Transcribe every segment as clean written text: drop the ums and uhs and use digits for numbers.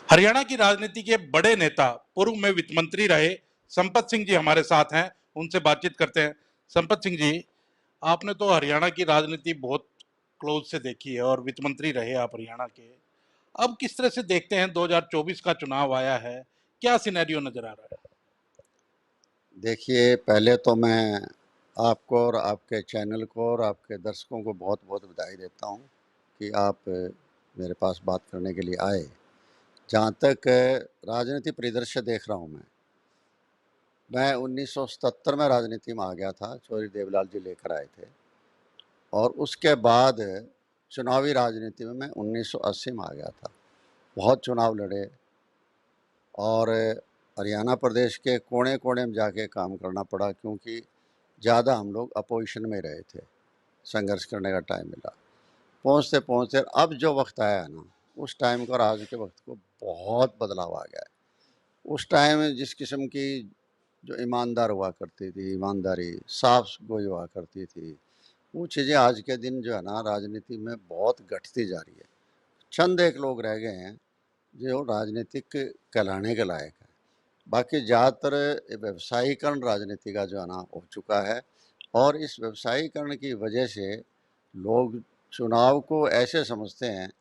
हरियाणा की राजनीति के बड़े नेता पूर्व में वित्त मंत्री रहे संपत सिंह जी हमारे साथ हैं। उनसे बातचीत करते हैं। संपत सिंह जी, आपने तो हरियाणा की राजनीति बहुत क्लोज से देखी है और वित्त मंत्री रहे आप हरियाणा के। अब किस तरह से देखते हैं, 2024 का चुनाव आया है, क्या सिनेरियो नजर आ रहा है? देखिए, पहले तो मैं आपको और आपके चैनल को और आपके दर्शकों को बहुत-बहुत बधाई देता हूँ कि आप मेरे पास बात करने के लिए आए। जहाँ तक राजनीति परिदृश्य देख रहा हूँ मैं 1977 में राजनीति में आ गया था, चौधरी देवीलाल जी लेकर आए थे और उसके बाद चुनावी राजनीति में मैं 1980 में आ गया था। बहुत चुनाव लड़े और हरियाणा प्रदेश के कोने-कोने में जाके काम करना पड़ा क्योंकि ज़्यादा हम लोग अपोज़िशन में रहे थे, संघर्ष करने का टाइम मिला। पहुँचते-पहुँचते अब जो वक़्त आया है ना, उस टाइम का और आज के वक़्त को बहुत बदलाव आ गया है। उस टाइम जिस किस्म की जो ईमानदार हुआ करती थी, ईमानदारी, साफ़-गोई हुआ करती थी, वो चीज़ें आज के दिन जो है ना राजनीति में बहुत घटती जा रही है। चंद एक लोग रह गए हैं, जो राजनीतिक कहलाने के लायक है। बाकी ज़्यादातर व्यवसायीकरण राजनीति का जो है ना हो चुका है और इस व्यवसायीकरण की वजह से लोग चुनाव को ऐसे समझते हैं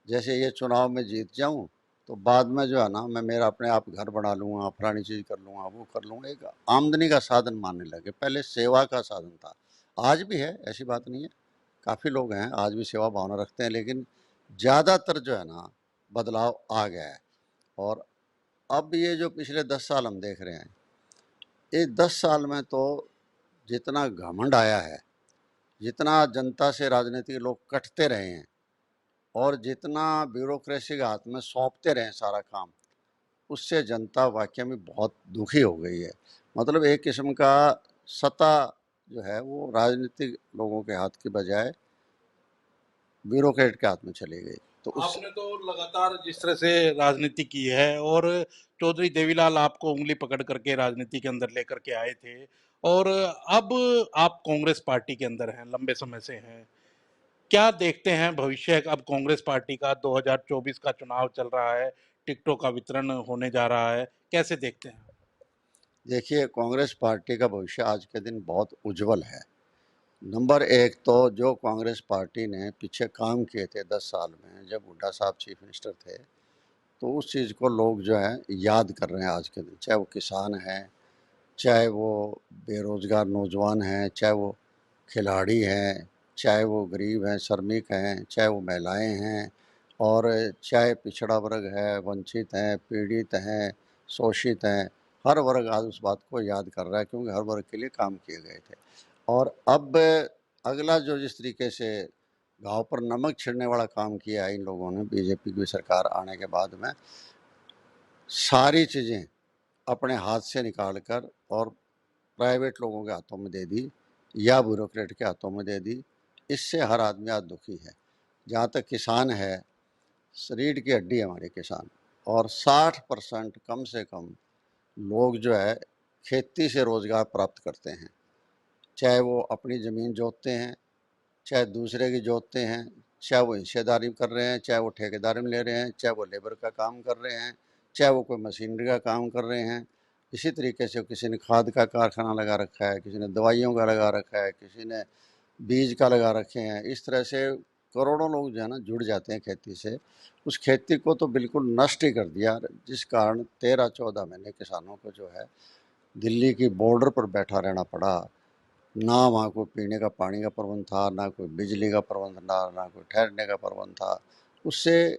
जैसे ये चुनाव में जीत जाऊं तो बाद में जो है ना मैं मेरा अपने आप घर बना लूँगा, फलानी चीज़ कर लूँगा, वो कर लूँगा, एक आमदनी का साधन मानने लगे। पहले सेवा का साधन था, आज भी है, ऐसी बात नहीं है। काफ़ी लोग हैं आज भी सेवा भावना रखते हैं, लेकिन ज़्यादातर जो है ना बदलाव आ गया है। और अब ये जो पिछले 10 साल हम देख रहे हैं, ये 10 साल में तो जितना घमंड आया है, जितना जनता से राजनीतिक लोग कटते रहे हैं और जितना ब्यूरोक्रेसी के हाथ में सौंपते रहे हैं सारा काम, उससे जनता वाक़ई में बहुत दुखी हो गई है। मतलब एक किस्म का सत्ता जो है वो राजनीतिक लोगों के हाथ की बजाय ब्यूरोक्रेट के हाथ में चली गई। तो उस आपने तो लगातार जिस तरह से राजनीति की है और चौधरी देवीलाल आपको उंगली पकड़ करके राजनीति के अंदर लेकर के आए थे, और अब आप कांग्रेस पार्टी के अंदर हैं, लंबे समय से हैं। क्या देखते हैं भविष्य अब कांग्रेस पार्टी का? 2024 का चुनाव चल रहा है, टिकटों का वितरण होने जा रहा है, कैसे देखते हैं? देखिए, कांग्रेस पार्टी का भविष्य आज के दिन बहुत उज्जवल है। नंबर एक तो जो कांग्रेस पार्टी ने पीछे काम किए थे 10 साल में, जब हुड्डा साहब चीफ मिनिस्टर थे, तो उस चीज़ को लोग जो है याद कर रहे हैं आज के दिन। चाहे वो किसान हैं, चाहे वो बेरोज़गार नौजवान हैं, चाहे वो खिलाड़ी हैं, चाहे वो गरीब हैं, श्रमिक हैं, चाहे वो महिलाएं हैं और चाहे पिछड़ा वर्ग है, वंचित हैं, पीड़ित हैं, शोषित हैं। हर वर्ग आज उस बात को याद कर रहा है क्योंकि हर वर्ग के लिए काम किए गए थे। और अब अगला जो जिस तरीके से घाव पर नमक छिड़कने वाला काम किया है इन लोगों ने, बीजेपी की सरकार आने के बाद में सारी चीज़ें अपने हाथ से निकाल कर और प्राइवेट लोगों के हाथों में दे दी या ब्यूरोक्रेट के हाथों में दे दी। इससे हर आदमी आज दुखी है। जहाँ तक किसान है, रीढ़ की हड्डी है हमारे किसान, और 60% कम से कम लोग जो है खेती से रोज़गार प्राप्त करते हैं। चाहे वो अपनी ज़मीन जोतते हैं, चाहे दूसरे की जोतते हैं, चाहे वो हिस्सेदारी कर रहे हैं, चाहे वो ठेकेदारी में ले रहे हैं, चाहे वो लेबर का काम कर रहे हैं, चाहे वो कोई मशीनरी का काम कर रहे हैं। इसी तरीके से किसी ने खाद का कारखाना लगा रखा है, किसी ने दवाइयों का लगा रखा है, किसी ने बीज का लगा रखे हैं। इस तरह से करोड़ों लोग जो है ना जुड़ जाते हैं खेती से। उस खेती को तो बिल्कुल नष्ट ही कर दिया, जिस कारण 13-14 महीने किसानों को जो है दिल्ली की बॉर्डर पर बैठा रहना पड़ा। ना वहाँ कोई पीने का पानी का प्रबंध था, ना कोई बिजली का प्रबंध था, ना कोई ठहरने का प्रबंध था। उससे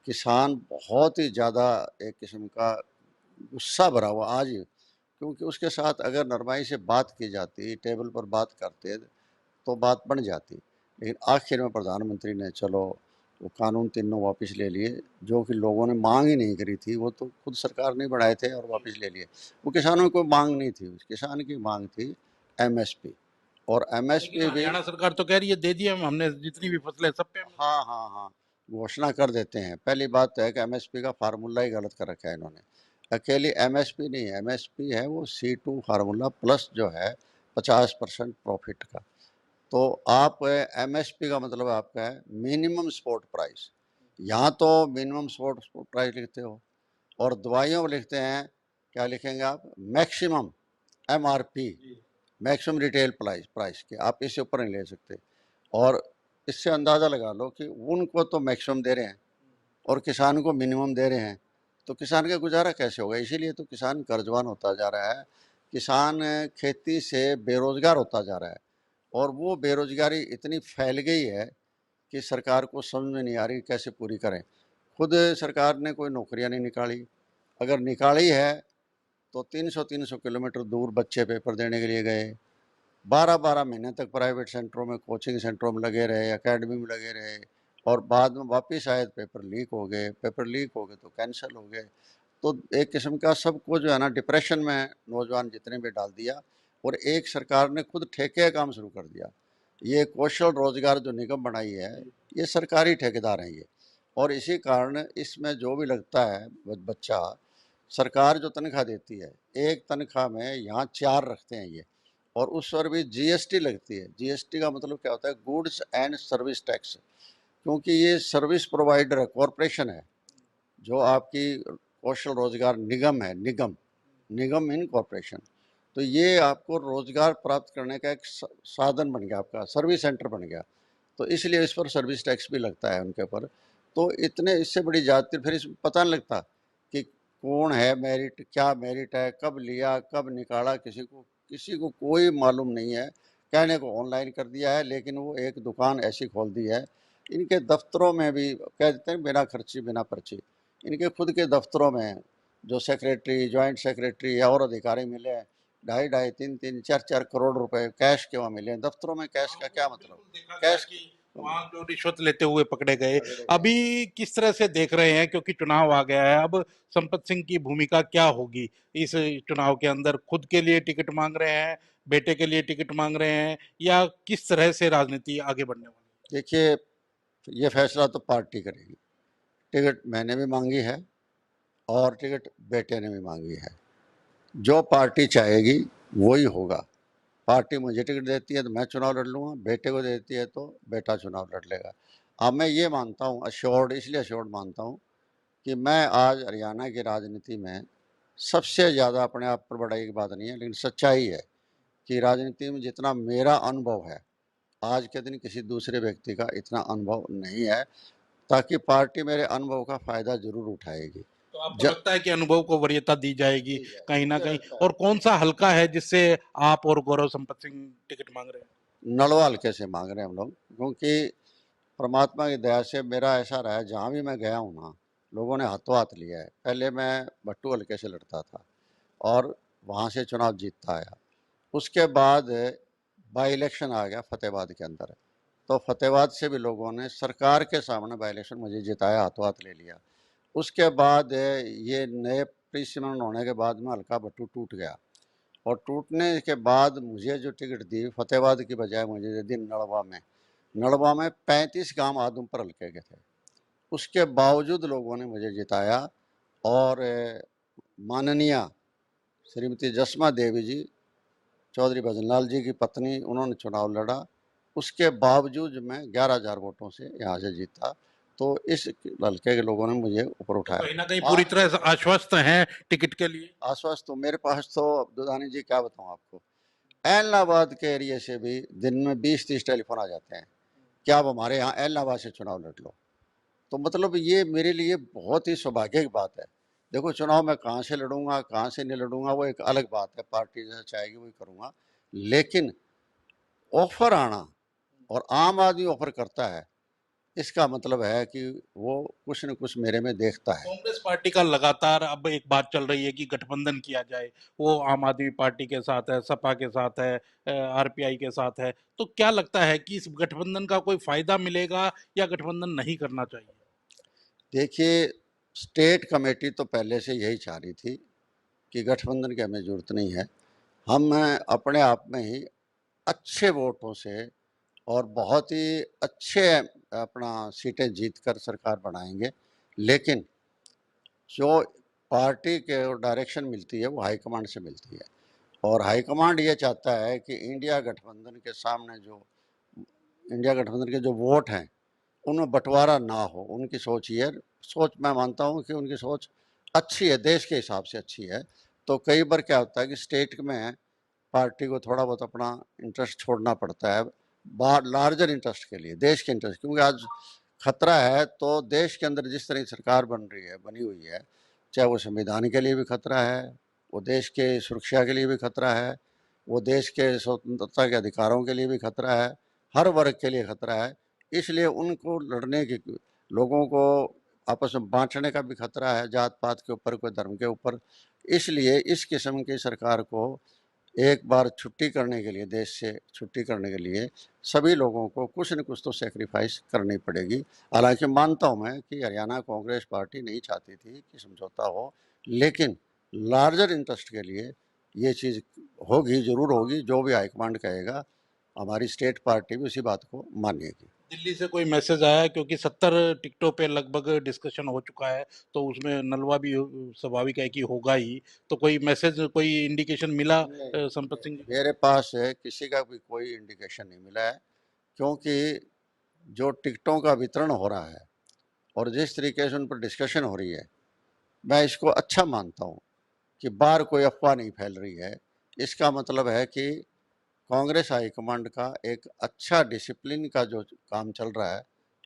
किसान बहुत ही ज़्यादा एक किस्म का गुस्सा भरा हुआ आज ही, क्योंकि उसके साथ अगर नरमाई से बात की जाती, टेबल पर बात करते, तो बात बन जाती। लेकिन आखिर में प्रधानमंत्री ने चलो वो कानून तीनों वापस ले लिए, जो कि लोगों ने मांग ही नहीं करी थी। वो तो खुद सरकार ने बनाए थे और वापस ले लिए। वो किसानों की कोई मांग नहीं थी, किसान की मांग थी एमएसपी। और लेकिन एमएसपी भी हरियाणा सरकार तो कह रही है दे दिए हमने, जितनी भी फसलें सब पे हमने। हाँ, हाँ, हाँ, घोषणा कर देते हैं। पहली बात तो है कि एमएसपी का फार्मूला ही गलत कर रखा है इन्होंने। अकेली एमएसपी नहीं है, एमएसपी है वो C2 फार्मूला प्लस जो है 50% प्रॉफिट का। तो आप एमएसपी का मतलब आपका है मिनिमम सपोर्ट प्राइस। यहाँ तो मिनिमम सपोर्ट प्राइस लिखते हो, और दवाइयों में लिखते हैं, क्या लिखेंगे आप, maximum MRP, maximum retail price price के, आप इससे ऊपर नहीं ले सकते। और इससे अंदाज़ा लगा लो कि उनको तो मैक्सिमम दे रहे हैं और किसान को मिनिमम दे रहे हैं, तो किसान का गुजारा कैसे होगा? इसीलिए तो किसान कर्जवान होता जा रहा है, किसान खेती से बेरोजगार होता जा रहा है, और वो बेरोजगारी इतनी फैल गई है कि सरकार को समझ में नहीं आ रही कैसे पूरी करें। खुद सरकार ने कोई नौकरियां नहीं निकाली, अगर निकाली है तो 300-300 किलोमीटर दूर बच्चे पेपर देने के लिए गए, 12-12 महीने तक प्राइवेट सेंटरों में, कोचिंग सेंटरों में लगे रहे, एकेडमी में लगे रहे, और बाद में वापस आए पेपर लीक हो गए, पेपर लीक हो गए तो कैंसिल हो गए। तो एक किस्म का सबको जो है ना डिप्रेशन में नौजवान जितने भी डाल दिया, और एक सरकार ने खुद ठेके का काम शुरू कर दिया। ये कौशल रोजगार जो निगम बनाई है, ये सरकारी ठेकेदार हैं ये, और इसी कारण इसमें जो भी लगता है बच्चा, सरकार जो तनख्वाह देती है, एक तनख्वाह में यहाँ 4 रखते हैं ये, और उस पर भी जीएसटी लगती है। जीएसटी का मतलब क्या होता है, गुड्स एंड सर्विस टैक्स, क्योंकि ये सर्विस प्रोवाइडर है, कॉरपोरेशन है, जो आपकी कौशल रोजगार निगम है, निगम, निगम इन कॉरपोरेशन। तो ये आपको रोजगार प्राप्त करने का एक साधन बन गया, आपका सर्विस सेंटर बन गया, तो इसलिए इस पर सर्विस टैक्स भी लगता है उनके ऊपर। तो इतने, इससे बड़ी जाति फिर इस पता नहीं लगता कि कौन है, मेरिट क्या मेरिट है, कब लिया कब निकाला, किसी को कोई मालूम नहीं है। कहने को ऑनलाइन कर दिया है, लेकिन वो एक दुकान ऐसी खोल दी है, इनके दफ्तरों में भी कह देते हैं बिना खर्ची बिना पर्ची। इनके खुद के दफ्तरों में जो सेक्रेटरी, जॉइंट सेक्रेटरी या और अधिकारी मिले हैं, 2.5-2.5, 3-3, 4-4 करोड़ रुपए कैश के वहाँ मिले हैं। दफ्तरों में कैश का क्या मतलब, बिल्कुल देखा गया कैश कि वहां जो रिश्वत लेते हुए पकड़े गए। पकड़े गए। अभी किस तरह से देख रहे हैं, क्योंकि चुनाव आ गया है, अब संपत सिंह की भूमिका क्या होगी इस चुनाव के अंदर? खुद के लिए टिकट मांग रहे हैं, बेटे के लिए टिकट मांग रहे हैं, या किस तरह से राजनीति आगे बढ़ने वाली देखिए, ये फैसला तो पार्टी करेगी। टिकट मैंने भी मांगी है और टिकट बेटे ने भी मांगी है। जो पार्टी चाहेगी वही होगा। पार्टी मुझे टिकट देती है तो मैं चुनाव लड़ लूँगा, बेटे को देती है तो बेटा चुनाव लड़ लेगा। अब मैं ये मानता हूँ अश्योर्ड, इसलिए अश्योर्ड मानता हूँ कि मैं आज हरियाणा की राजनीति में सबसे ज़्यादा, अपने आप पर बड़ाई की बात नहीं है लेकिन सच्चाई है, कि राजनीति में जितना मेरा अनुभव है, आज के दिन किसी दूसरे व्यक्ति का इतना अनुभव नहीं है, ताकि पार्टी मेरे अनुभव का फ़ायदा ज़रूर उठाएगी। तो आपको ज लगता है कि अनुभव को वरीयता दी जाएगी दी जाएगी, कहीं ना मुझे कहीं? लगता है। और कौन सा हल्का है जिससे आप और गौरव संपत सिंह टिकट मांग रहे हैं? नलवा हल्के से मांग रहे हैं हम लोग, क्योंकि परमात्मा की दया से मेरा ऐसा रहा है, जहाँ भी मैं गया हूँ ना, लोगों ने हाथों हाथ लिया है। पहले मैं भट्टू हल्के से लड़ता था और वहाँ से चुनाव जीतता आया। उसके बाद बाई इलेक्शन आ गया फतेहाबाद के अंदर, तो फतेहाबाद से भी लोगों ने सरकार के सामने बाई इलेक्शन मुझे जिताया, हाथों हाथ ले लिया। उसके बाद ये नए प्रेसिडेंट होने के बाद में हल्का भट्टू टूट गया, और टूटने के बाद मुझे जो टिकट दी फतेहाबाद की बजाय मुझे दे दी नड़वा में। नड़वा में 35 गांव आदमपुर हल्के के थे, उसके बावजूद लोगों ने मुझे जिताया। और माननीय श्रीमती जसमा देवी जी, चौधरी भजनलाल जी की पत्नी, उन्होंने चुनाव लड़ा, उसके बावजूद मैं 11,000 वोटों से यहाँ से जीता। तो इस हल्के के लोगों ने मुझे ऊपर तो उठाया। कहीं ना कहीं पूरी हाँ, तरह से आश्वस्त हैं टिकट के लिए? आश्वस्त तो मेरे पास तो, दुधानी जी क्या बताऊँ आपको, ऐलनाबाद के एरिए से भी दिन में 20-30 टेलीफोन आ जाते हैं कि आप हमारे यहाँ ऐलनाबाद से चुनाव लड़ लो। तो मतलब ये मेरे लिए बहुत ही सौभाग्य की बात है। देखो, चुनाव मैं कहाँ से लड़ूंगा कहाँ से नहीं लड़ूंगा वो एक अलग बात है, पार्टी जैसा चाहेगी वही करूंगा, लेकिन ऑफर आना, और आम आदमी ऑफर करता है, इसका मतलब है कि वो कुछ न कुछ मेरे में देखता है। कांग्रेस पार्टी का लगातार अब एक बात चल रही है कि गठबंधन किया जाए, वो आम आदमी पार्टी के साथ है, सपा के साथ है, आरपीआई के साथ है। तो क्या लगता है कि इस गठबंधन का कोई फायदा मिलेगा, या गठबंधन नहीं करना चाहिए? देखिए, स्टेट कमेटी तो पहले से यही चाह रही थी कि गठबंधन की हमें ज़रूरत नहीं है, हम अपने आप में ही अच्छे वोटों से और बहुत ही अच्छे अपना सीटें जीतकर सरकार बनाएंगे। लेकिन जो पार्टी के डायरेक्शन मिलती है वो हाईकमांड से मिलती है, और हाईकमांड ये चाहता है कि इंडिया गठबंधन के सामने जो, इंडिया गठबंधन के जो वोट हैं उनमें बंटवारा ना हो, उनकी सोच ये सोच मैं मानता हूँ कि उनकी सोच अच्छी है, देश के हिसाब से अच्छी है। तो कई बार क्या होता है कि स्टेट में पार्टी को थोड़ा बहुत अपना इंटरेस्ट छोड़ना पड़ता है बाहर लार्जर इंटरेस्ट के लिए, देश के इंटरेस्ट, क्योंकि आज खतरा है। तो देश के अंदर जिस तरह की सरकार बन रही है, बनी हुई है, चाहे वो संविधान के लिए भी खतरा है, वो देश के सुरक्षा के लिए भी खतरा है, वो देश के स्वतंत्रता के अधिकारों के लिए भी खतरा है, हर वर्ग के लिए खतरा है। इसलिए उनको लड़ने की, लोगों को आपस में बांटने का भी खतरा है, जात पात के ऊपर, कोई धर्म के ऊपर। इसलिए इस किस्म की सरकार को एक बार छुट्टी करने के लिए, देश से छुट्टी करने के लिए सभी लोगों को कुछ न कुछ तो सेक्रीफाइस करनी पड़ेगी। हालांकि मानता हूं मैं कि हरियाणा कांग्रेस पार्टी नहीं चाहती थी कि समझौता हो, लेकिन लार्जर इंटरेस्ट के लिए ये चीज़ होगी, ज़रूर होगी। जो भी हाईकमांड कहेगा, हमारी स्टेट पार्टी भी उसी बात को मानेगी। दिल्ली से कोई मैसेज आया, क्योंकि 70 टिकटों पे लगभग डिस्कशन हो चुका है, तो उसमें नलवा भी स्वाभाविक है कि होगा ही। तो कोई मैसेज, कोई इंडिकेशन मिला संपत सिंह जी को? मेरे पास किसी का भी कोई इंडिकेशन नहीं मिला है, क्योंकि जो टिकटों का वितरण हो रहा है और जिस तरीके से उन पर डिस्कशन हो रही है, मैं इसको अच्छा मानता हूँ कि बाहर कोई अफवाह नहीं फैल रही है। इसका मतलब है कि कांग्रेस हाईकमांड का एक अच्छा डिसिप्लिन का जो काम चल रहा है,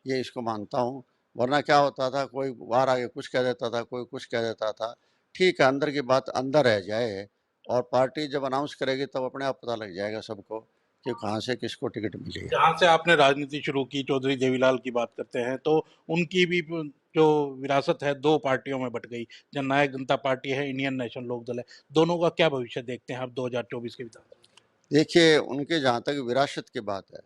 ये इसको मानता हूँ। वरना क्या होता था, कोई बाहर आके कुछ कह देता था, कोई कुछ कह देता था। ठीक है, अंदर की बात अंदर रह जाए, और पार्टी जब अनाउंस करेगी तब अपने आप पता लग जाएगा सबको कि कहाँ से किसको टिकट मिली है। जहाँ से आपने राजनीति शुरू की, चौधरी देवीलाल की बात करते हैं, तो उनकी भी जो विरासत है दो पार्टियों में बट गई। जननायक जनता पार्टी है, इंडियन नेशनल लोक दल है। दोनों का क्या भविष्य देखते हैं आप 2024 के विधानसभा? देखिए, उनके जहाँ तक विरासत की बात है,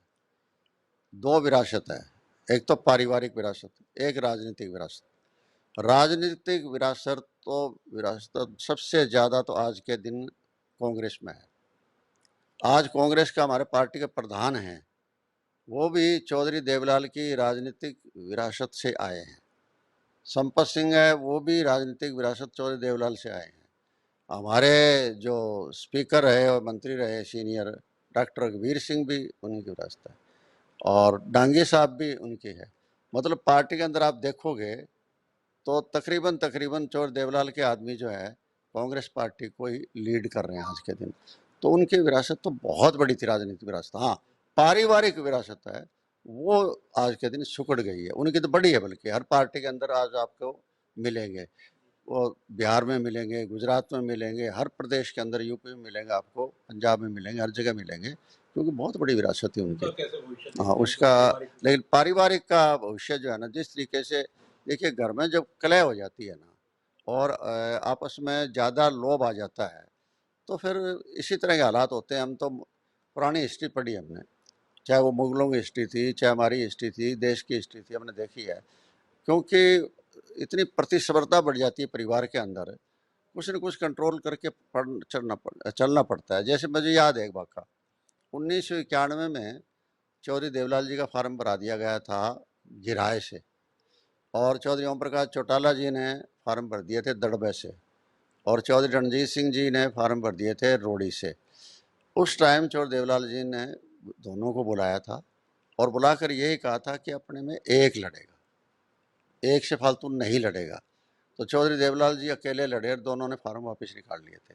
दो विरासत है। एक तो पारिवारिक विरासत, एक राजनीतिक विरासत। राजनीतिक विरासत सबसे ज़्यादा तो आज के दिन कांग्रेस में है। आज कांग्रेस का हमारे पार्टी के प्रधान हैं, वो भी चौधरी देवलाल की राजनीतिक विरासत से आए हैं। संपत सिंह है, वो भी राजनीतिक विरासत चौधरी देवलाल से आए हैं। हमारे जो स्पीकर है और मंत्री रहे सीनियर, डॉक्टर रघुवीर सिंह भी उन्हीं की विरासत है, और डांगे साहब भी उनकी है। मतलब पार्टी के अंदर आप देखोगे तो तकरीबन तकरीबन चौधरी देवलाल के आदमी जो है कांग्रेस पार्टी को ही लीड कर रहे हैं आज के दिन। तो उनकी विरासत तो बहुत बड़ी थी, राजनीतिक विरासत। हाँ, पारिवारिक विरासत है, वो आज के दिन सिकुड़ गई है। उनकी तो बड़ी है, बल्कि हर पार्टी के अंदर आज आपको मिलेंगे। वो बिहार में मिलेंगे, गुजरात में मिलेंगे, हर प्रदेश के अंदर, यूपी में मिलेंगे आपको, पंजाब में मिलेंगे, हर जगह मिलेंगे, क्योंकि बहुत बड़ी विरासत है उनकी। उनका कैसे भविष्य हाँ, देखते हैं जो उसका, पारिवारिक? लेकिन पारिवारिक का भविष्य जो है ना, जिस तरीके से, देखिए, घर में जब कलह हो जाती है ना, और आपस में ज़्यादा लोभ आ जाता है, तो फिर इसी तरह के हालात होते हैं। हम तो पुरानी हिस्ट्री पढ़ी हमने, चाहे वो मुगलों की हिस्ट्री थी, चाहे हमारी हिस्ट्री थी, देश की हिस्ट्री थी, हमने देखी है। क्योंकि इतनी प्रतिस्पर्धा बढ़ जाती है परिवार के अंदर, कुछ न कुछ कंट्रोल करके चलना पड़ता है। जैसे मुझे याद है एक वाक़ा, 1991 में चौधरी देवलाल जी का फार्म भरा दिया गया था गिराए से, और चौधरी ओम प्रकाश चौटाला जी ने फार्म भर दिए थे दड़बे से, और चौधरी रणजीत सिंह जी ने फार्म भर दिए थे रोड़ी से। उस टाइम चौधरी देवलाल जी ने दोनों को बुलाया था, और बुलाकर यही कहा था कि अपने में एक लड़ेगा, एक से फालतू नहीं लड़ेगा। तो चौधरी देवलाल जी अकेले लड़े और दोनों ने फार्म वापस निकाल लिए थे।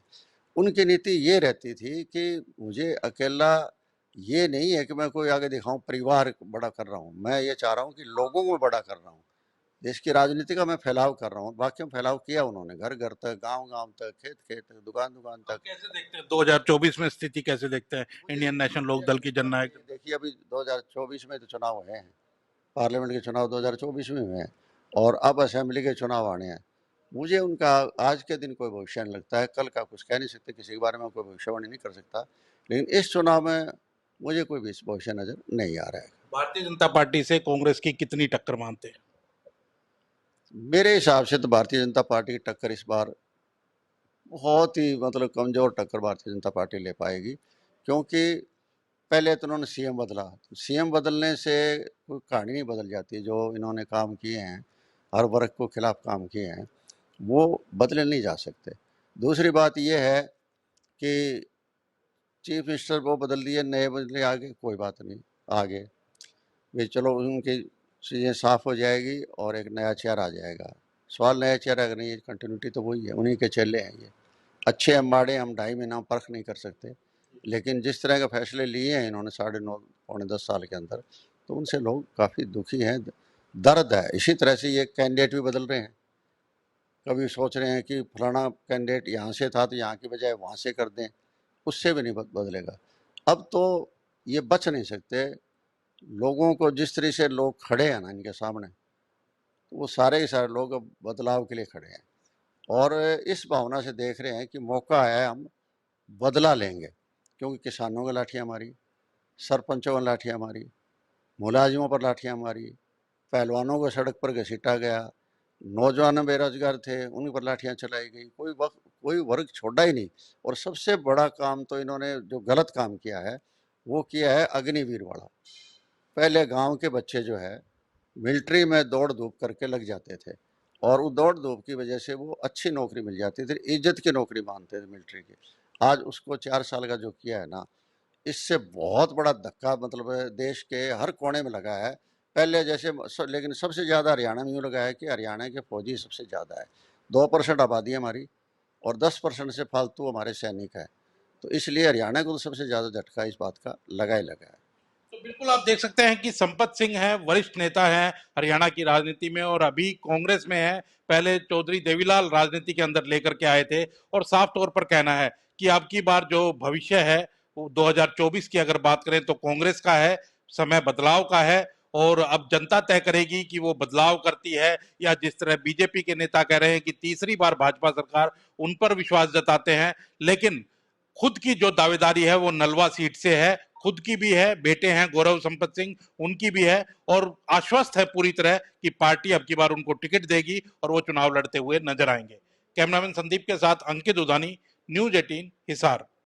उनकी नीति ये रहती थी कि मुझे अकेला ये नहीं है कि मैं कोई आगे दिखाऊं परिवार बड़ा कर रहा हूं, मैं ये चाह रहा हूं कि लोगों को बड़ा कर रहा हूं, देश की राजनीति का मैं फैलाव कर रहा हूं। वाकई में फैलाव किया उन्होंने, घर घर तक, गांव गांव तक, खेत खेत तक, दुकान दुकान आप तक। कैसे देखते हैं 2024 में स्थिति कैसे देखते हैं मुझे इंडियन नेशनल लोक मुझे दल की जननायक? देखिए, अभी 2024 में तो चुनाव हुए हैं, पार्लियामेंट के चुनाव 2024 में हुए हैं, और अब असेंबली के चुनाव आने हैं। मुझे उनका आज के दिन कोई भविष्य नहीं लगता है। कल का कुछ कह नहीं सकते, किसी के बारे में कोई भविष्यवाणी नहीं कर सकता, लेकिन इस चुनाव में मुझे कोई भी भविष्य नज़र नहीं आ रहा है। भारतीय जनता पार्टी से कांग्रेस की कितनी टक्कर मानते हैं? मेरे हिसाब से तो भारतीय जनता पार्टी की टक्कर इस बार बहुत ही, मतलब, कमज़ोर टक्कर भारतीय जनता पार्टी ले पाएगी। क्योंकि पहले तो उन्होंने सीएम बदला, तो सीएम बदलने से कोई कहानी नहीं बदल जाती। जो इन्होंने काम किए हैं, हर वर्ग को खिलाफ काम किए हैं, वो बदले नहीं जा सकते। दूसरी बात यह है कि चीफ मिनिस्टर वो बदल दिए, नए बदले, आगे कोई बात नहीं, आगे वे चलो उनकी चीज़ें साफ हो जाएगी और एक नया चेहरा आ जाएगा। सवाल नया चेहरा का नहीं है, कंटिन्यूटी तो वही है, उन्हीं के चेले हैं ये। अच्छे हम माड़े हम 2.5 महीना में परख नहीं कर सकते, लेकिन जिस तरह के फैसले लिए हैं इन्होंने 9.5 पौने 10 साल के अंदर, तो उनसे लोग काफ़ी दुखी हैं, दर्द है। इसी तरह से ये कैंडिडेट भी बदल रहे हैं। कभी सोच रहे हैं कि फलाना कैंडिडेट यहाँ से था तो यहाँ की बजाय वहाँ से कर दें, उससे भी नहीं बदलेगा। अब तो ये बच नहीं सकते। लोगों को जिस तरह से लोग खड़े हैं ना इनके सामने, तो वो सारे के सारे लोग अब बदलाव के लिए खड़े हैं और इस भावना से देख रहे हैं कि मौका है, हम बदला लेंगे। क्योंकि किसानों की लाठियाँ मारी, सरपंचों की लाठियाँ मारी, मुलाजिमों पर लाठियाँ मारी, पहलवानों को सड़क पर घसीटा गया, नौजवान बेरोजगार थे उन पर लाठियाँ चलाई गई, कोई वर्ग छोड़ा ही नहीं। और सबसे बड़ा काम तो इन्होंने जो गलत काम किया है वो किया है अग्निवीर वाला। पहले गांव के बच्चे जो है मिलिट्री में दौड़ धूप करके लग जाते थे और वो दौड़ धूप की वजह से वो अच्छी नौकरी मिल जाती थी, इज्जत की नौकरी मानते थे मिलिट्री की। आज उसको 4 साल का जो किया है ना, इससे बहुत बड़ा धक्का मतलब देश के हर कोने में लगा है। पहले जैसे लेकिन सबसे ज़्यादा हरियाणा में यूँ लगा है कि हरियाणा के फौजी सबसे ज़्यादा है। 2% आबादी है हमारी और 10% से फालतू हमारे सैनिक है, तो इसलिए हरियाणा को तो सबसे ज़्यादा झटका इस बात का लगा ही लगा है। तो बिल्कुल आप देख सकते हैं कि संपत सिंह हैं, वरिष्ठ नेता हैं हरियाणा की राजनीति में और अभी कांग्रेस में हैं। पहले चौधरी देवीलाल राजनीति के अंदर लेकर के आए थे और साफ तौर पर कहना है कि अब की बार जो भविष्य है वो 2024 की अगर बात करें तो कांग्रेस का है, समय बदलाव का है और अब जनता तय करेगी कि वो बदलाव करती है या जिस तरह बीजेपी के नेता कह रहे हैं कि तीसरी बार भाजपा सरकार, उन पर विश्वास जताते हैं। लेकिन खुद की जो दावेदारी है वो नलवा सीट से है, खुद की भी है, बेटे हैं गौरव संपत सिंह उनकी भी है और आश्वस्त है पूरी तरह कि पार्टी अब की बार उनको टिकट देगी और वो चुनाव लड़ते हुए नजर आएंगे। कैमरामैन संदीप के साथ अंकित उदानी, न्यूज 18 हिसार।